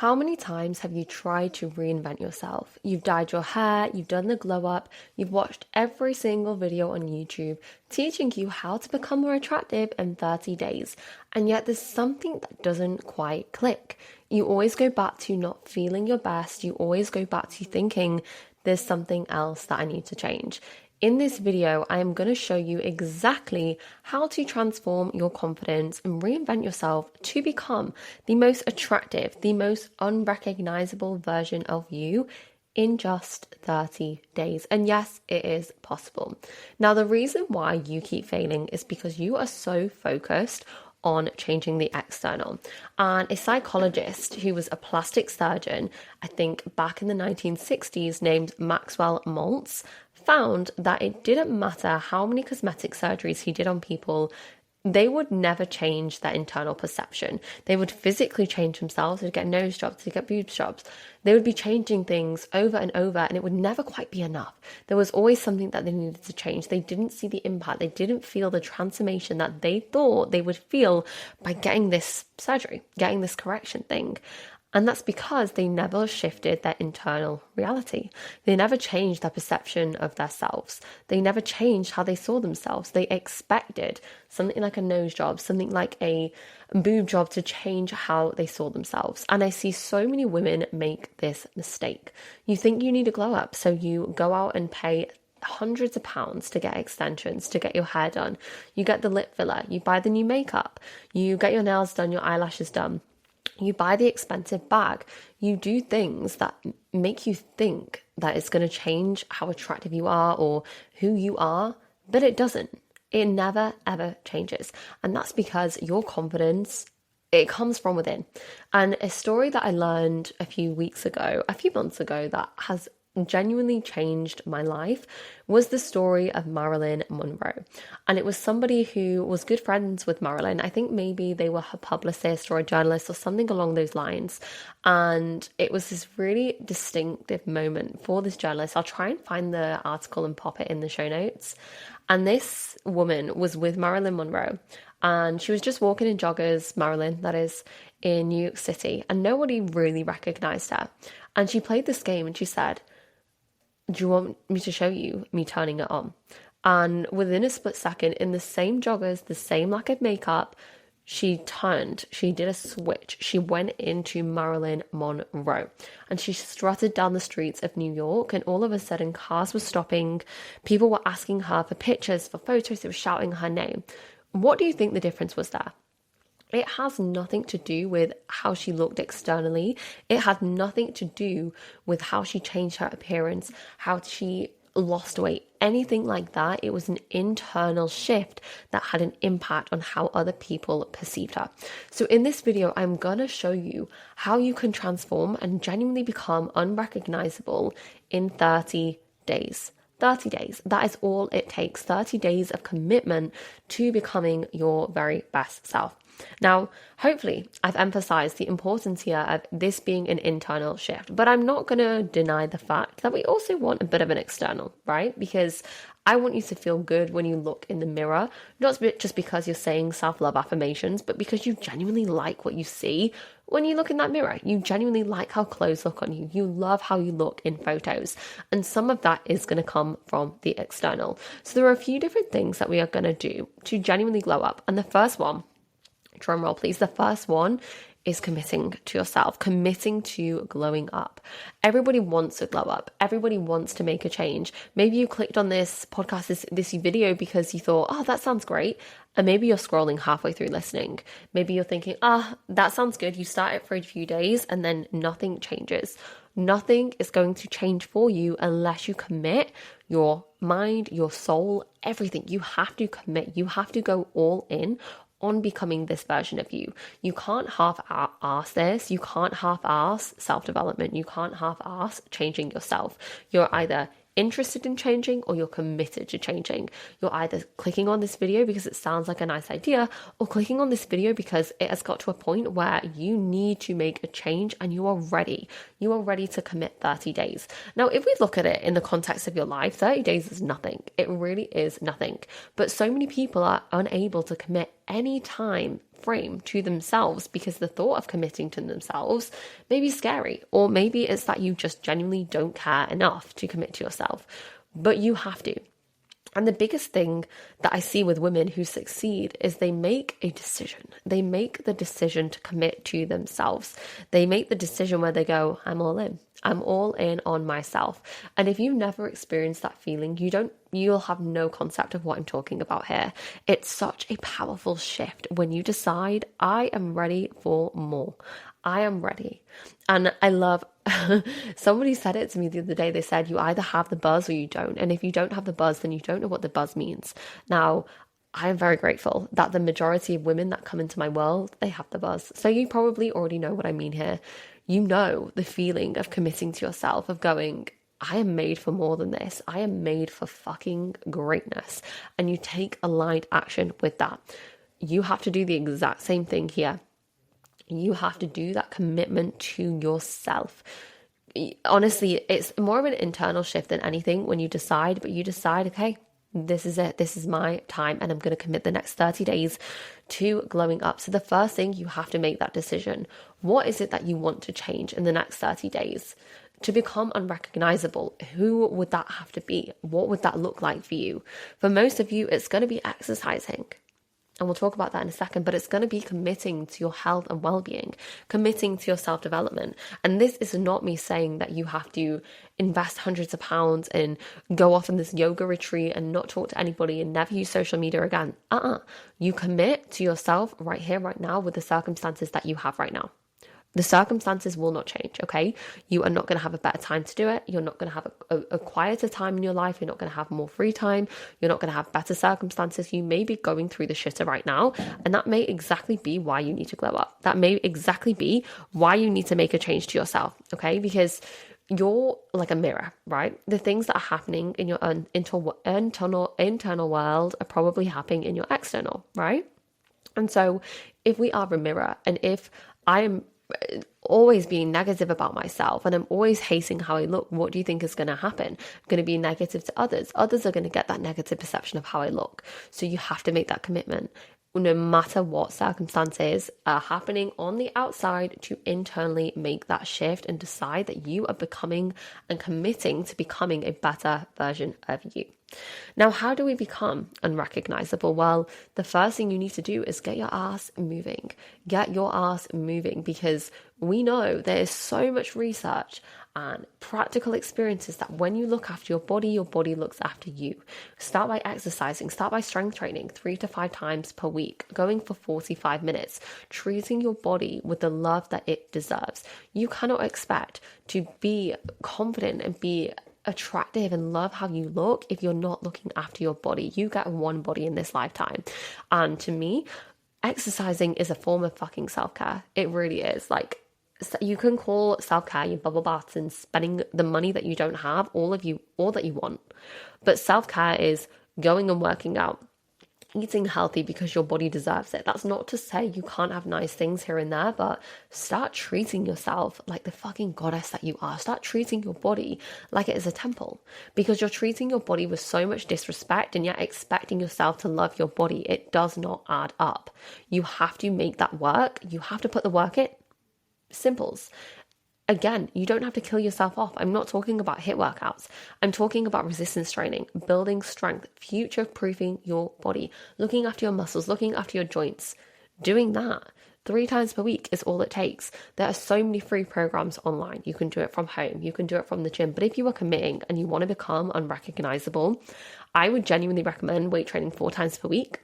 How many times have you tried to reinvent yourself? You've dyed your hair, you've done the glow up, you've watched every single video on YouTube teaching you how to become more attractive in 30 days, and yet there's something that doesn't quite click. You always go back to not feeling your best, you always go back to thinking there's something else that I need to change. In this video, I am going to show you exactly how to transform your confidence and reinvent yourself to become the most attractive, the most unrecognizable version of you in just 30 days. And yes, it is possible. Now, the reason why you keep failing is because you are so focused on changing the external. And a psychologist who was a plastic surgeon, I think back in the 1960s, named Maxwell Maltz, found that it didn't matter how many cosmetic surgeries he did on people, they would never change their internal perception. They would physically change themselves. They'd get nose jobs, they'd get boob jobs. They would be changing things over and over, and it would never quite be enough. There was always something that they needed to change. They didn't see the impact. They didn't feel the transformation that they thought they would feel by getting this surgery, getting this correction thing. And that's because they never shifted their internal reality. They never changed their perception of themselves. They never changed how they saw themselves. They expected something like a nose job, something like a boob job to change how they saw themselves. And I see so many women make this mistake. You think you need a glow up, so you go out and pay hundreds of pounds to get extensions, to get your hair done. You get the lip filler, you buy the new makeup, you get your nails done, your eyelashes done. You buy the expensive bag. You do things that make you think that it's going to change how attractive you are or who you are, but it doesn't. It never, ever changes. And that's because your confidence, it comes from within. And a story that I learned a few months ago, that has genuinely changed my life was the story of Marilyn Monroe. And it was somebody who was good friends with Marilyn. I think maybe they were her publicist or a journalist or something along those lines. And it was this really distinctive moment for this journalist. I'll try and find the article and pop it in the show notes. And this woman was with Marilyn Monroe, and she was just walking in joggers, Marilyn, that is, in New York City, and nobody really recognized her. And she played this game and she said, "Do you want me to show you me turning it on?" And within a split second, in the same joggers, the same lack of makeup, she did a switch. She went into Marilyn Monroe and she strutted down the streets of New York, and all of a sudden cars were stopping. People were asking her for pictures, for photos. They were shouting her name. What do you think the difference was there? It has nothing to do with how she looked externally. It had nothing to do with how she changed her appearance, how she lost weight, anything like that. It was an internal shift that had an impact on how other people perceived her. So in this video, I'm gonna show you how you can transform and genuinely become unrecognizable in 30 days. 30 days. That is all it takes. 30 days of commitment to becoming your very best self. Now, hopefully, I've emphasized the importance here of this being an internal shift, but I'm not going to deny the fact that we also want a bit of an external, right? Because I want you to feel good when you look in the mirror, not just because you're saying self-love affirmations, but because you genuinely like what you see when you look in that mirror. You genuinely like how clothes look on you. You love how you look in photos. And some of that is going to come from the external. So there are a few different things that we are going to do to genuinely glow up. And the first one, drum roll please, the first one is committing to yourself, committing to glowing up. Everybody wants to glow up. Everybody wants to make a change. Maybe you clicked on this podcast, this video because you thought, oh, that sounds great. And maybe you're scrolling halfway through listening. Maybe you're thinking, that sounds good. You start it for a few days and then nothing changes. Nothing is going to change for you unless you commit your mind, your soul, everything. You have to commit. You have to go all in on becoming this version of you. You can't half-ass this. You can't half-ass self-development. You can't half-ass changing yourself. You're either interested in changing or you're committed to changing. You're either clicking on this video because it sounds like a nice idea or clicking on this video because it has got to a point where you need to make a change and you are ready. You are ready to commit 30 days. Now, if we look at it in the context of your life, 30 days is nothing. It really is nothing. But so many people are unable to commit any time frame to themselves, because the thought of committing to themselves may be scary, or maybe it's that you just genuinely don't care enough to commit to yourself, but you have to. And the biggest thing that I see with women who succeed is they make a decision. They make the decision to commit to themselves. They make the decision where they go, I'm all in. I'm all in on myself. And if you've never experienced that feeling, you'll have no concept of what I'm talking about here. It's such a powerful shift when you decide, I am ready for more. I am ready. And I love, somebody said it to me the other day. They said, you either have the buzz or you don't. And if you don't have the buzz, then you don't know what the buzz means. Now, I am very grateful that the majority of women that come into my world, they have the buzz. So you probably already know what I mean here. You know the feeling of committing to yourself, of going, I am made for more than this. I am made for fucking greatness. And you take aligned action with that. You have to do the exact same thing here. You have to do that commitment to yourself. Honestly, it's more of an internal shift than anything when you decide, but you decide, okay, this is it. This is my time, and I'm going to commit the next 30 days to glowing up. So the first thing, you have to make that decision. What is it that you want to change in the next 30 days? To become unrecognizable, who would that have to be? What would that look like for you? For most of you, it's going to be exercising. And we'll talk about that in a second, but it's going to be committing to your health and well-being, committing to your self-development. And this is not me saying that you have to invest hundreds of pounds and go off on this yoga retreat and not talk to anybody and never use social media again. You commit to yourself right here, right now, with the circumstances that you have right now. The circumstances will not change, okay? You are not going to have a better time to do it. You're not going to have a quieter time in your life. You're not going to have more free time. You're not going to have better circumstances. You may be going through the shitter right now, and that may exactly be why you need to glow up. That may exactly be why you need to make a change to yourself, okay? Because you're like a mirror, right? The things that are happening in your internal world are probably happening in your external, right? And so if we are a mirror, and if I am always being negative about myself and I'm always hating how I look, what do you think is going to happen? I'm going to be negative to others. Others are going to get that negative perception of how I look. So you have to make that commitment, no matter what circumstances are happening on the outside, to internally make that shift and decide that you are becoming and committing to becoming a better version of you. Now, how do we become unrecognizable? Well, the first thing you need to do is get your ass moving. Get your ass moving, because we know there is so much research and practical experiences that when you look after your body looks after you. Start by exercising. Start by strength training 3 to 5 times per week, going for 45 minutes, treating your body with the love that it deserves. You cannot expect to be confident and be attractive and love how you look if you're not looking after your body. You get one body in this lifetime. And to me, exercising is a form of fucking self-care. It really is. Like, you can call self-care your bubble baths and spending the money that you don't have, all that you want. But self-care is going and working out, eating healthy because your body deserves it. That's not to say you can't have nice things here and there, but start treating yourself like the fucking goddess that you are. Start treating your body like it is a temple, because you're treating your body with so much disrespect and yet expecting yourself to love your body. It does not add up. You have to make that work. You have to put the work in. Simples. Again, you don't have to kill yourself off. I'm not talking about HIIT workouts. I'm talking about resistance training, building strength, future-proofing your body, looking after your muscles, looking after your joints. Doing that 3 times per week is all it takes. There are so many free programs online. You can do it from home. You can do it from the gym. But if you are committing and you want to become unrecognizable, I would genuinely recommend weight training 4 times per week.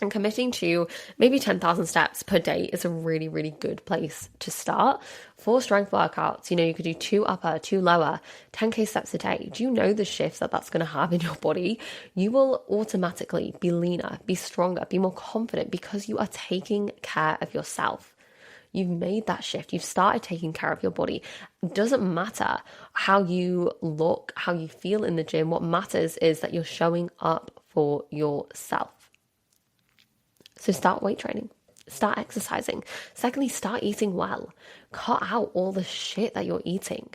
And committing to maybe 10,000 steps per day is a really, really good place to start. 4 strength workouts, you could do 2 upper, 2 lower, 10K steps a day. Do you know the shifts that that's going to have in your body? You will automatically be leaner, be stronger, be more confident, because you are taking care of yourself. You've made that shift. You've started taking care of your body. It doesn't matter how you look, how you feel in the gym. What matters is that you're showing up for yourself. So start weight training, start exercising. Secondly, start eating well. Cut out all the shit that you're eating.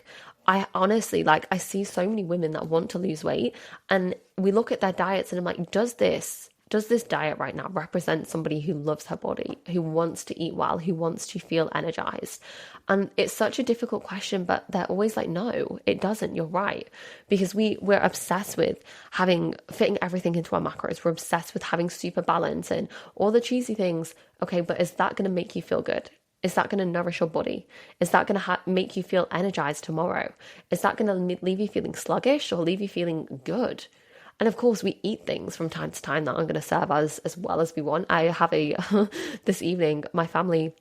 I honestly, I see so many women that want to lose weight, and we look at their diets and I'm like, does this does this diet right now represent somebody who loves her body, who wants to eat well, who wants to feel energized? And it's such a difficult question, but they're always like, no, it doesn't. You're right. Because we're obsessed with fitting everything into our macros. We're obsessed with having super balance and all the cheesy things. Okay, but is that going to make you feel good? Is that going to nourish your body? Is that going to make you feel energized tomorrow? Is that going to leave you feeling sluggish or leave you feeling good? And of course, we eat things from time to time that aren't going to serve us as well as we want. I have this evening, my family,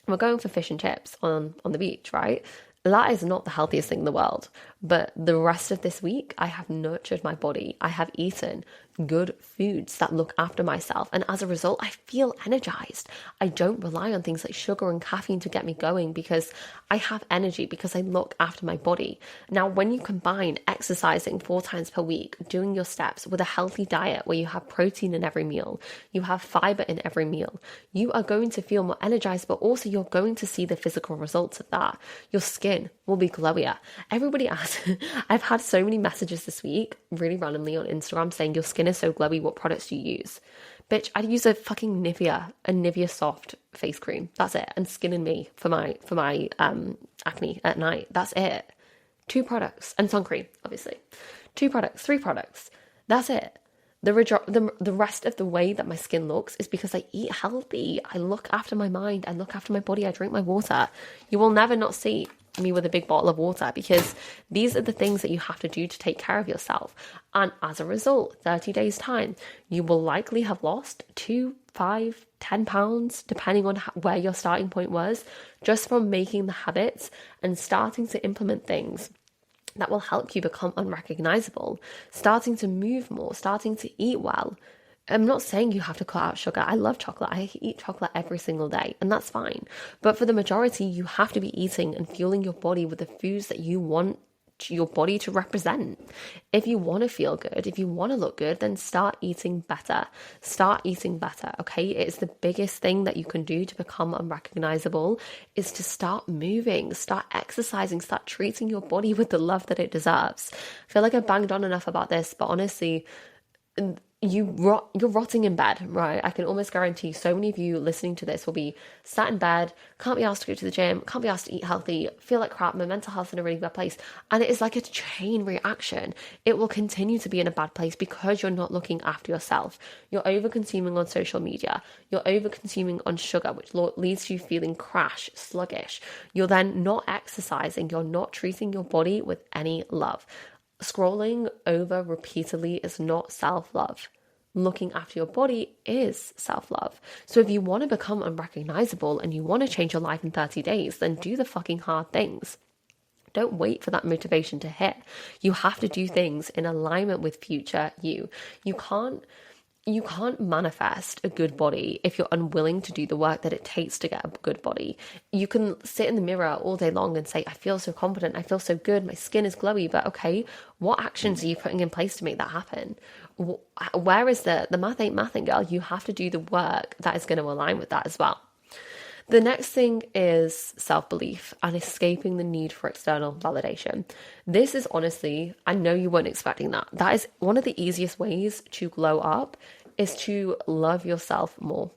we're going for fish and chips on the beach, right? That is not the healthiest thing in the world. But the rest of this week, I have nurtured my body. I have eaten good foods that look after myself. And as a result, I feel energized. I don't rely on things like sugar and caffeine to get me going because I have energy, because I look after my body. Now, when you combine exercising 4 times per week, doing your steps with a healthy diet where you have protein in every meal, you have fiber in every meal, you are going to feel more energized, but also you're going to see the physical results of that. Your skin will be glowier. Everybody asks, I've had so many messages this week, really randomly on Instagram, saying your skin is so glowy, what products do you use? Bitch, I'd use a fucking Nivea soft face cream. That's it. And Skin and Me for my acne at night. That's it. 2 products. And sun cream, obviously. 2 products, 3 products. That's it. The rest of the way that my skin looks is because I eat healthy. I look after my mind. I look after my body. I drink my water. You will never not see me with a big bottle of water because these are the things that you have to do to take care of yourself. And as a result, 30 days time, you will likely have lost 2, 5, 10 pounds, depending on where your starting point was, just from making the habits and starting to implement things that will help you become unrecognizable, starting to move more, starting to eat well. I'm not saying you have to cut out sugar. I love chocolate. I eat chocolate every single day, and that's fine. But for the majority, you have to be eating and fueling your body with the foods that you want your body to represent. If you want to feel good, if you want to look good, then start eating better. Start eating better, okay? It's the biggest thing that you can do to become unrecognizable is to start moving, start exercising, start treating your body with the love that it deserves. I feel like I banged on enough about this, but honestly, you're rotting in bed, right? I can almost guarantee so many of you listening to this will be sat in bed, can't be asked to go to the gym, can't be asked to eat healthy, feel like crap, my mental health's in a really bad place. And it is like a chain reaction. It will continue to be in a bad place because you're not looking after yourself. You're over consuming on social media. You're over consuming on sugar, which leads to you feeling crash, sluggish. You're then not exercising. You're not treating your body with any love. Scrolling over repeatedly is not self-love. Looking after your body is self-love. So if you want to become unrecognizable and you want to change your life in 30 days, then do the fucking hard things. Don't wait for that motivation to hit. You have to do things in alignment with future you. You can't manifest a good body if you're unwilling to do the work that it takes to get a good body. You can sit in the mirror all day long and say, I feel so confident, I feel so good, my skin is glowy, but okay, what actions are you putting in place to make that happen? Where is the math ain't mathing, girl? You have to do the work that is going to align with that as well. The next thing is self-belief and escaping the need for external validation. This is honestly, I know you weren't expecting that. That is one of the easiest ways to glow up is to love yourself more.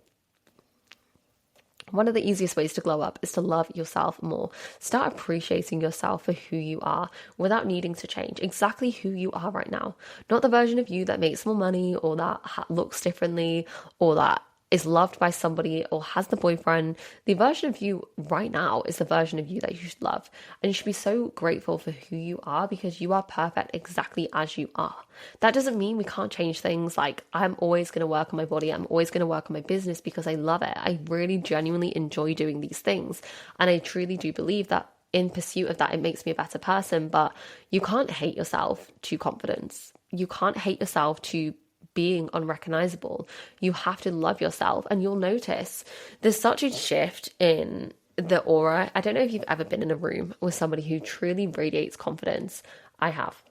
One of the easiest ways to glow up is to love yourself more. Start appreciating yourself for who you are without needing to change. Exactly who you are right now. Not the version of you that makes more money or that looks differently or that is loved by somebody or has the boyfriend. The version of you right now is the version of you that you should love. And you should be so grateful for who you are because you are perfect exactly as you are. That doesn't mean we can't change things. Like, I'm always going to work on my body. I'm always going to work on my business because I love it. I really genuinely enjoy doing these things. And I truly do believe that in pursuit of that, it makes me a better person. But you can't hate yourself to confidence. You can't hate yourself to being unrecognizable. You have to love yourself, and you'll notice there's such a shift in the aura. I don't know if you've ever been in a room with somebody who truly radiates confidence. I have.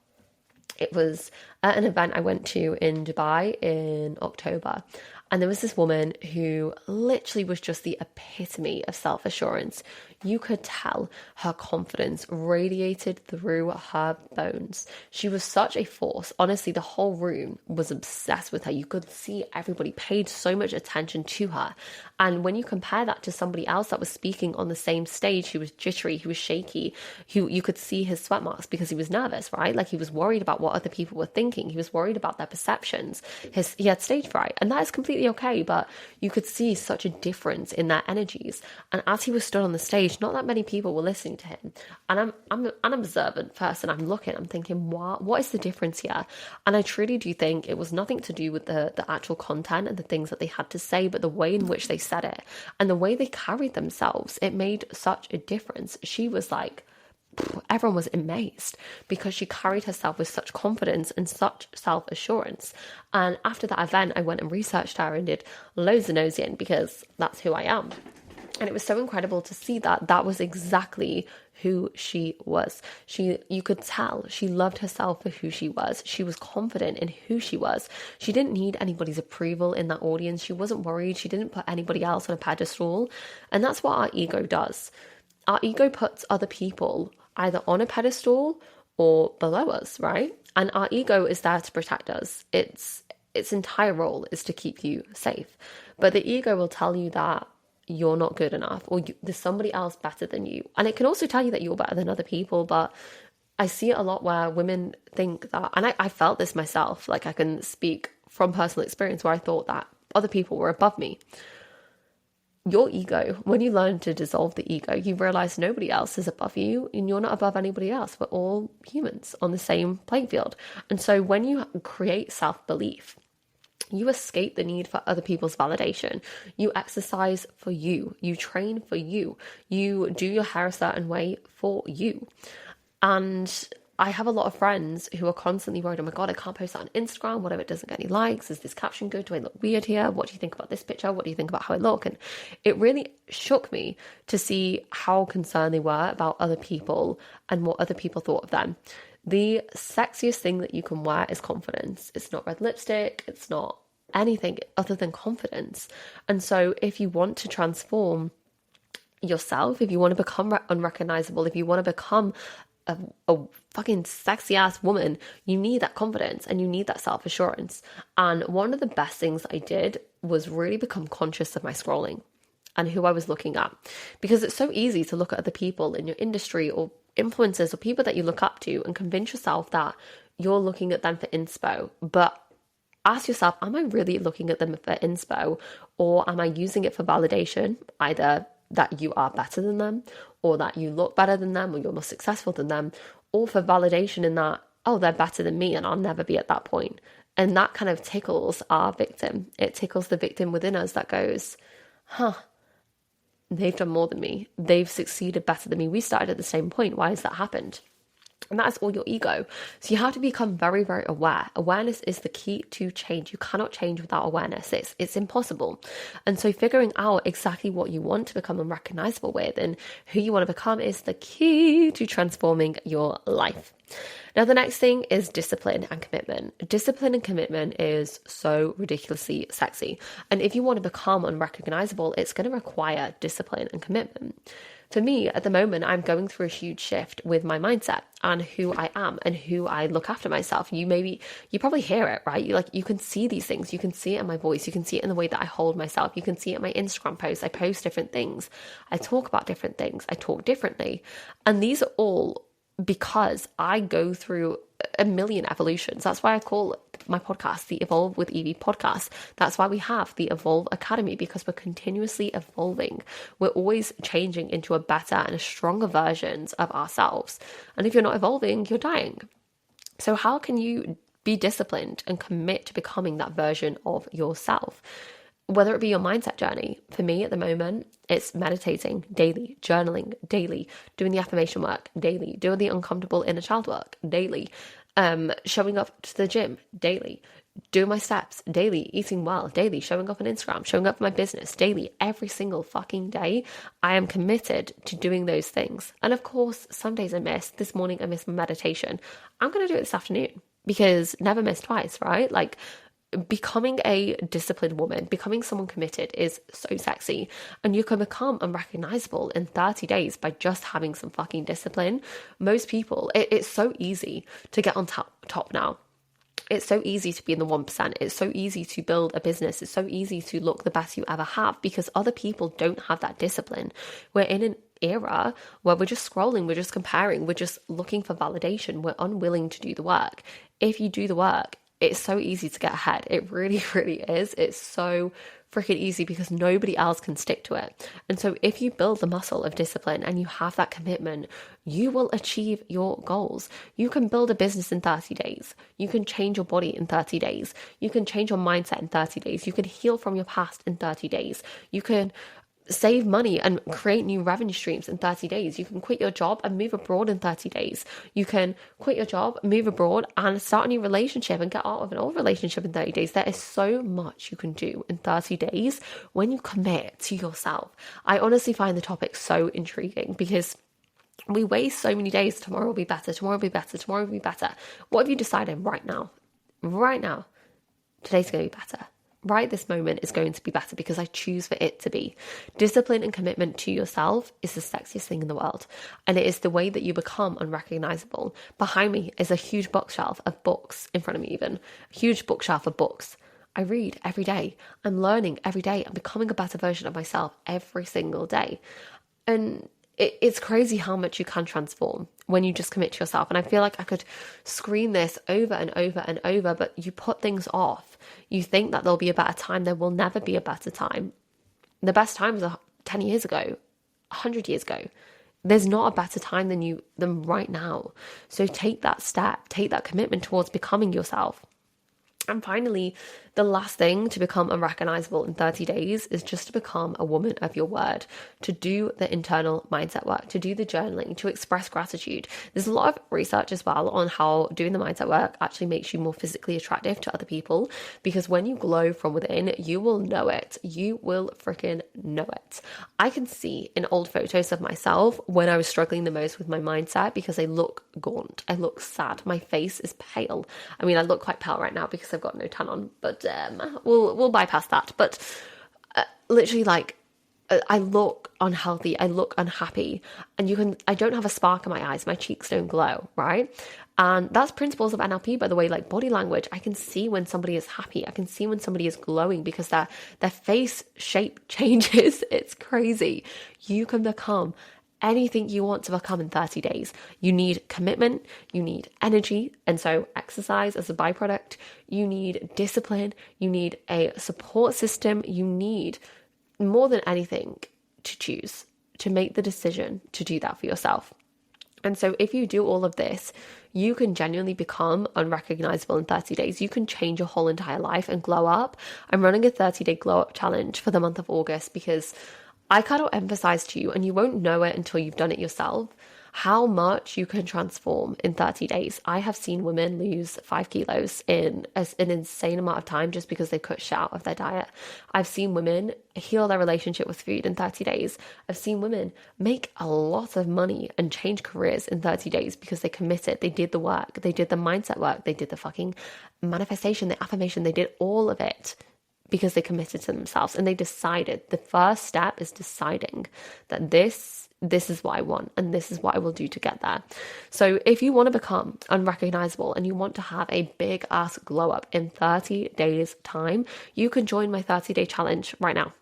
It was at an event I went to in Dubai in October, and there was this woman who literally was just the epitome of self-assurance. You could tell her confidence radiated through her bones. She was such a force. Honestly, the whole room was obsessed with her. You could see everybody paid so much attention to her. And when you compare that to somebody else that was speaking on the same stage, he was jittery, he was shaky, you could see his sweat marks because he was nervous, right? Like he was worried about what other people were thinking. He was worried about their perceptions. He had stage fright, and that is completely okay, but you could see such a difference in their energies. And as he was stood on the stage, not that many people were listening to him. And I'm an observant person. I'm looking, I'm thinking, what is the difference here? And I truly do think it was nothing to do with the actual content and the things that they had to say, but the way in which they said it and the way they carried themselves. It made such a difference. She was like, everyone was amazed because she carried herself with such confidence and such self-assurance. And after that event, I went and researched her and did loads of nosing because that's who I am. And it was so incredible to see that was exactly who she was. You could tell she loved herself for who she was. She was confident in who she was. She didn't need anybody's approval in that audience. She wasn't worried. She didn't put anybody else on a pedestal. And that's what our ego does. Our ego puts other people either on a pedestal or below us, right? And our ego is there to protect us. Its entire role is to keep you safe. But the ego will tell you that you're not good enough, or there's somebody else better than you. And it can also tell you that you're better than other people. But I see it a lot where women think that, and I felt this myself, like I can speak from personal experience where I thought that other people were above me. Your ego, when you learn to dissolve the ego, you realize nobody else is above you and you're not above anybody else. We're all humans on the same playing field. And so when you create self-belief, you escape the need for other people's validation. You exercise for you. You train for you. You do your hair a certain way for you. And I have a lot of friends who are constantly worried, oh my God, I can't post that on Instagram. What if it doesn't get any likes? Is this caption good? Do I look weird here? What do you think about this picture? What do you think about how I look? And it really shook me to see how concerned they were about other people and what other people thought of them. The sexiest thing that you can wear is confidence. It's not red lipstick. It's not anything other than confidence. And so if you want to transform yourself, if you want to become unrecognizable, if you want to become a fucking sexy ass woman, you need that confidence and you need that self-assurance. And one of the best things I did was really become conscious of my scrolling and who I was looking at, because it's so easy to look at other people in your industry or influencers or people that you look up to and convince yourself that you're looking at them for inspo. But ask yourself, am I really looking at them for inspo, or am I using it for validation? Either that you are better than them, or that you look better than them, or you're more successful than them, or for validation in that, oh, they're better than me and I'll never be at that point. And that kind of tickles our victim. It tickles the victim within us that goes, they've done more than me. They've succeeded better than me. We started at the same point. Why has that happened? And that is all your ego. So you have to become very, very aware. Awareness is the key to change. You cannot change without awareness. It's impossible. And so figuring out exactly what you want to become unrecognizable with and who you want to become is the key to transforming your life. Now, the next thing is discipline and commitment. Discipline and commitment is so ridiculously sexy. And if you want to become unrecognizable, it's going to require discipline and commitment. For me, at the moment, I'm going through a huge shift with my mindset and who I am and who I look after myself. You probably hear it, right? You can see these things. You can see it in my voice. You can see it in the way that I hold myself. You can see it in my Instagram posts. I post different things. I talk about different things. I talk differently. And these are all because I go through a million evolutions. That's why I call my podcast the Evolve with Evie podcast. That's why we have the Evolve Academy, because we're continuously evolving. We're always changing into a better and a stronger versions of ourselves. And if you're not evolving, you're dying. So how can you be disciplined and commit to becoming that version of yourself? Whether it be your mindset journey, for me at the moment, it's meditating daily, journaling daily, doing the affirmation work daily, doing the uncomfortable inner child work daily, showing up to the gym daily, doing my steps daily, eating well daily, showing up on Instagram, showing up for my business daily, every single fucking day. I am committed to doing those things. And of course, some days I miss. This morning I missed my meditation. I'm going to do it this afternoon, because never miss twice, right? Like, becoming a disciplined woman, becoming someone committed is so sexy. And you can become unrecognizable in 30 days by just having some fucking discipline. Most people, it's so easy to get on top now. It's so easy to be in the 1%. It's so easy to build a business. It's so easy to look the best you ever have because other people don't have that discipline. We're in an era where we're just scrolling, we're just comparing, we're just looking for validation. We're unwilling to do the work. If you do the work, it's so easy to get ahead. It really, really is. It's so freaking easy because nobody else can stick to it. And so if you build the muscle of discipline and you have that commitment, you will achieve your goals. You can build a business in 30 days. You can change your body in 30 days. You can change your mindset in 30 days. You can heal from your past in 30 days. You can save money and create new revenue streams in 30 days. You can quit your job and move abroad in 30 days. You can quit your job, move abroad and start a new relationship and get out of an old relationship in 30 days. There is so much you can do in 30 days when you commit to yourself. I honestly find the topic so intriguing because we waste so many days. Tomorrow will be better. Tomorrow will be better. Tomorrow will be better. What have you decided right now? Right now, today's going to be better. Right this moment is going to be better because I choose for it to be. Discipline and commitment to yourself is the sexiest thing in the world. And it is the way that you become unrecognizable. Behind me is a huge bookshelf of books, in front of me even. A huge bookshelf of books. I read every day. I'm learning every day. I'm becoming a better version of myself every single day. And it's crazy how much you can transform when you just commit to yourself. And I feel like I could scream this over and over and over, but you put things off. You think that there'll be a better time. There will never be a better time. The best times are 10 years ago, 100 years ago. There's not a better time than right now. So take that step, take that commitment towards becoming yourself. And finally, the last thing to become unrecognizable in 30 days is just to become a woman of your word, to do the internal mindset work, to do the journaling, to express gratitude. There's a lot of research as well on how doing the mindset work actually makes you more physically attractive to other people, because when you glow from within, you will know it. You will freaking know it. I can see in old photos of myself when I was struggling the most with my mindset because I look gaunt. I look sad. My face is pale. I mean, I look quite pale right now because I've got no tan on, but we'll bypass that. But literally, like, I look unhealthy, I look unhappy, and I don't have a spark in my eyes, my cheeks don't glow, right? And that's principles of NLP, by the way. Like body language, I can see when somebody is happy, I can see when somebody is glowing because their face shape changes. It's crazy. You can become anything you want to become in 30 days. You need commitment, you need energy, and so exercise as a byproduct. You need discipline, you need a support system, you need more than anything to choose, to make the decision to do that for yourself. And so if you do all of this, you can genuinely become unrecognizable in 30 days. You can change your whole entire life and glow up. I'm running a 30-day glow up challenge for the month of August because I cannot emphasize to you, and you won't know it until you've done it yourself, how much you can transform in 30 days. I have seen women lose 5 kilos in an insane amount of time just because they cut shit out of their diet. I've seen women heal their relationship with food in 30 days. I've seen women make a lot of money and change careers in 30 days because they committed, they did the work, they did the mindset work, they did the fucking manifestation, the affirmation, they did all of it because they committed to themselves and they decided. The first step is deciding that this is what I want and this is what I will do to get there. So if you want to become unrecognizable and you want to have a big ass glow up in 30 days time, you can join my 30-day challenge right now.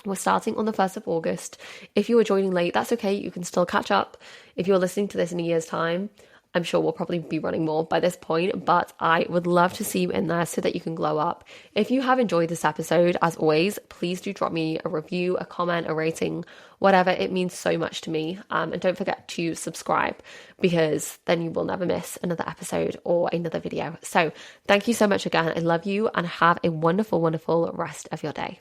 We're starting on the 1st of August. If you are joining late, that's okay. You can still catch up. If you're listening to this in a year's time, I'm sure we'll probably be running more by this point, but I would love to see you in there so that you can glow up. If you have enjoyed this episode, as always, please do drop me a review, a comment, a rating, whatever. It means so much to me. And don't forget to subscribe because then you will never miss another episode or another video. So thank you so much again. I love you and have a wonderful, wonderful rest of your day.